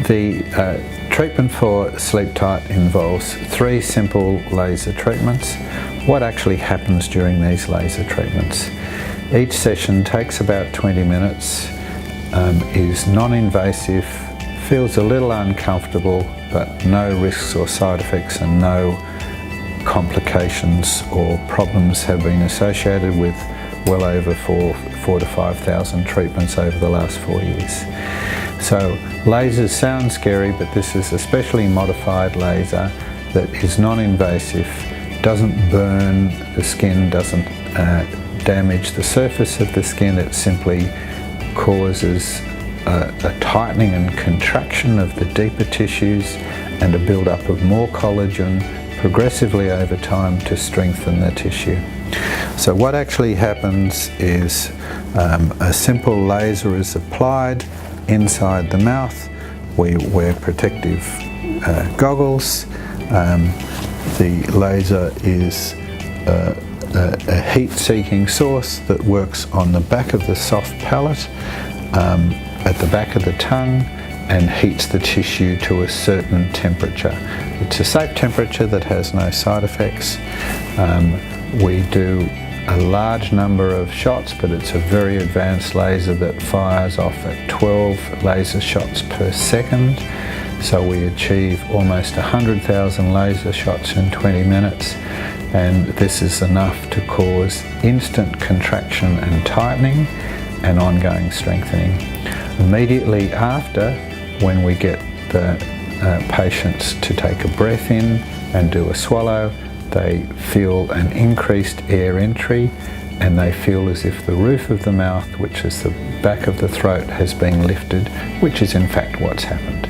The treatment for SleepTight involves 3 simple laser treatments. What actually happens during these laser treatments? Each session takes about 20 minutes, is non-invasive, feels a little uncomfortable, but no risks or side effects and no complications or problems have been associated with well over 4,000 to 5,000 treatments over the last 4 years. So lasers sound scary, but this is a specially modified laser that is non-invasive, doesn't burn the skin, doesn't damage the surface of the skin. It simply causes a tightening and contraction of the deeper tissues and a build-up of more collagen progressively over time to strengthen the tissue. So what actually happens is a simple laser is applied inside the mouth. We wear protective goggles. The laser is a heat-seeking source that works on the back of the soft palate, at the back of the tongue, and heats the tissue to a certain temperature. It's a safe temperature that has no side effects. We do a large number of shots, but it's a very advanced laser that fires off at 12 laser shots per second. So we achieve almost 100,000 laser shots in 20 minutes, and this is enough to cause instant contraction and tightening and ongoing strengthening. Immediately after, when we get the patients to take a breath in and do a swallow, they feel an increased air entry and they feel as if the roof of the mouth, which is the back of the throat, has been lifted, which is in fact what's happened.